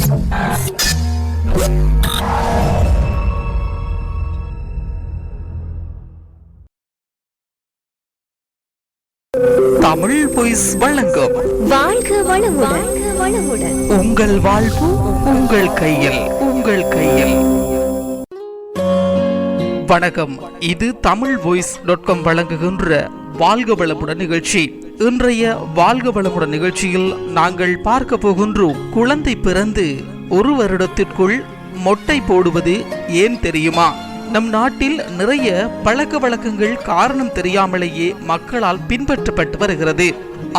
Tamil voice வழங்கும் வாழ்க வளமுடன். உங்கள் வாழ்வு உங்கள் கையில், உங்கள் கையில். வணக்கம், இது தமிழ் voice.com வழங்குகின்ற வாழ்க வளமுடன் நிகழ்ச்சி. இன்றைய வாழ்க வளமுடன் நிகழ்ச்சியில் நாங்கள் பார்க்க போகின்றோம், குழந்தை பிறந்து 1 வருடத்திற்குள் மொட்டை போடுவது ஏன் தெரியுமா? நம் நாட்டில் நிறைய பழக்க வழக்கங்கள் காரணம் தெரியாமலேயே மக்களால் பின்பற்றப்பட்டு வருகிறது.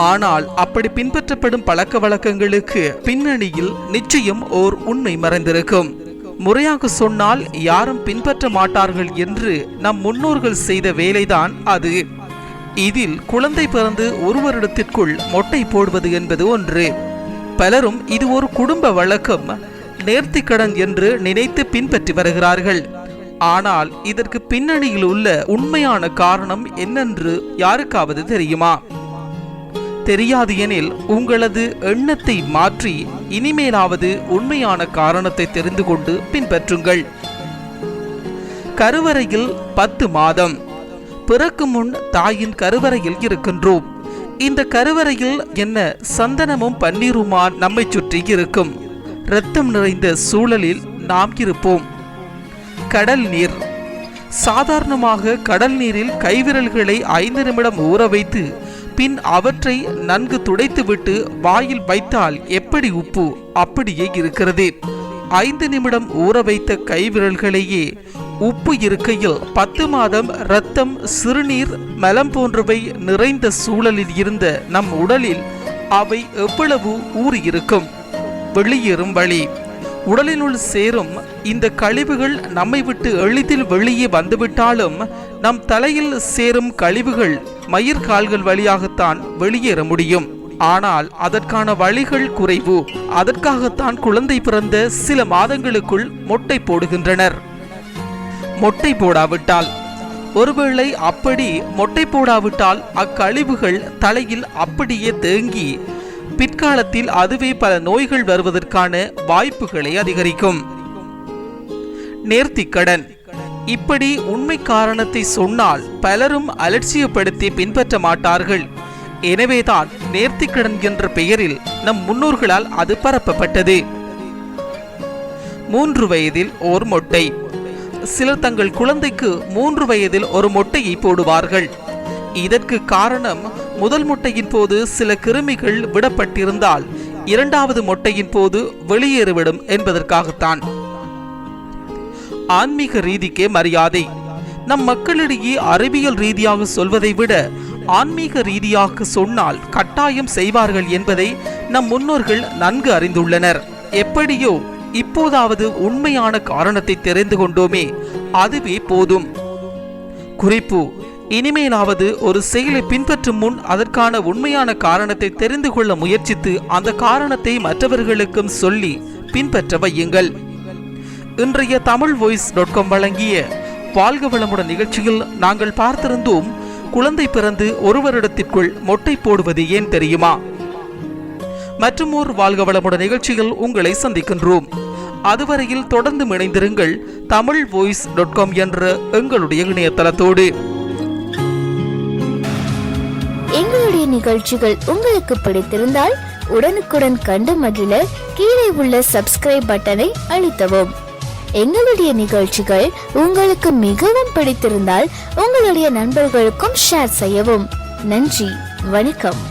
ஆனால் அப்படி பின்பற்றப்படும் பழக்க வழக்கங்களுக்கு பின்னணியில் நிச்சயம் ஓர் உண்மை மறைந்திருக்கும். முறையாக சொன்னால் யாரும் பின்பற்ற மாட்டார்கள் என்று நம் முன்னோர்கள் செய்த வேலைதான் அது. இதில் குழந்தை பிறந்து 1 வருடத்திற்குள் மொட்டை போடுவது என்பது ஒன்று. பலரும் இது ஒரு குடும்ப வழக்கம், நேர்த்திக்கடன் என்று நினைத்து பின்பற்றி வருகிறார்கள். ஆனால் இதற்கு பின்னணியில் உள்ள உண்மையான காரணம் என்னென்று யாருக்காவது தெரியுமா? தெரியாது எனில் உங்களது எண்ணத்தை மாற்றி இனிமேலாவது உண்மையான காரணத்தை தெரிந்து கொண்டு பின்பற்றுங்கள். கருவறையில் 10 மாதம். பிறக்கும் முன் தாயின் கருவறையில் இருக்கின்றோம். இந்த கருவறையில் என்ன சந்தனமும் பன்னீருமா நம்மை சுற்றி இருக்கும். இரத்தம் நிறைந்த சூழலில் நாம் இருப்போம். கடல் நீர். சாதாரணமாக கடல் நீரில் கைவிரல்களை 5 நிமிடம் ஊற வைத்து பின் அவற்றை நன்கு துடைத்துவிட்டு வாயில் வைத்தால் எப்படி உப்பு அப்படியே இருக்கிறது. 5 நிமிடம் ஊற வைத்த கைவிரல்களையே உப்பு இருக்கையில் 10 மாதம் இரத்தம், சிறுநீர், மலம் போன்றவை நிறைந்த சூழலில் இருந்த நம் உடலில் அவை எவ்வளவு ஊறியிருக்கும். வெளியேறும் வழி. உடலினுள் சேரும் இந்த கழிவுகள் நம்மை விட்டு எளிதில் வெளியே வந்துவிட்டாலும் நம் தலையில் சேரும் கழிவுகள் மயிர்கால்கள் வழியாகத்தான் வெளியேற முடியும். ஆனால் அதற்கான வழிகள் குறைவு. அதற்காகத்தான் குழந்தை பிறந்த சில மாதங்களுக்குள் மொட்டை போடுகின்றனர். மொட்டை போடாவிட்டால், ஒருவேளை அப்படி மொட்டை போடாவிட்டால் அக்கழிவுகள் தலையில் அப்படியே தேங்கி பிற்காலத்தில் அதுவே பல நோய்கள் வருவதற்கான வாய்ப்புகளை அதிகரிக்கும். நேர்த்திக்கடன். இப்படி உண்மை காரணத்தை சொன்னால் பலரும் அலட்சியப்படுத்தி பின்பற்ற மாட்டார்கள். எனவேதான் நேர்த்திக்கடன் என்ற பெயரில் நம் முன்னோர்களால் அது பரப்பப்பட்டது. 3 வயதில் ஒரு மொட்டை. சிலர் தங்கள் குழந்தைக்கு 3 வயதில் ஒரு மொட்டையை போடுவார்கள். இதற்கு காரணம், முதல் மொட்டையின் போது சில கிருமிகள் விடப்பட்டிருந்தால் 2வது மொட்டையின் போது வெளியேறிவிடும் என்பதற்காகத்தான். ஆன்மீக ரீதிக்கே மரியாதை. நம் மக்களிடையே அறிவியல் ரீதியாக சொல்வதை விட ஆன்மீக ரீதியாக சொன்னால் கட்டாயம் செய்வார்கள் என்பதை நம் முன்னோர்கள் நன்கு அறிந்துள்ளனர். எப்படியோ இப்போதாவது உண்மையான காரணத்தை தெரிந்து கொண்டோமே, அதுவே போதும். குறிப்பு: இனிமேலாவது ஒரு செயலை பின்பற்றும் முன் அதற்கான உண்மையான காரணத்தை தெரிந்து கொள்ள முயற்சித்து அந்த காரணத்தை மற்றவர்களுக்கும் சொல்லி பின்பற்ற வையுங்கள். இன்றைய தமிழ் voice.com வழங்கிய வாழ்க வளமுடன் நிகழ்ச்சியில் நாங்கள் பார்த்திருந்தோம், குழந்தை பிறந்து 1 வருடத்திற்குள் மொட்டை போடுவது ஏன் தெரியுமா? மற்றும் ஒரு வாழ்க வளமுடன் நிகழ்ச்சியில் உங்களை சந்திக்கின்றோம். அதுவரையில் தொடர்ந்து இணைந்திருங்கள் தமிழ் voice.com என்ற எங்களுடைய இணையதளத்தோடு. எங்களுடைய நிகழ்ச்சிகள் உங்களுக்கு பிடித்திருந்தால் உடனுக்குடன் கண்டு மகிழ கீழே உள்ள சப்ஸ்கிரைப் பட்டனை அழுத்தவும். எங்களுடைய நிகழ்ச்சிகள் உங்களுக்கு மிகவும் பிடித்திருந்தால் உங்களுடைய நண்பர்களுக்கும் ஷேர் செய்யவும். நன்றி, வணக்கம்.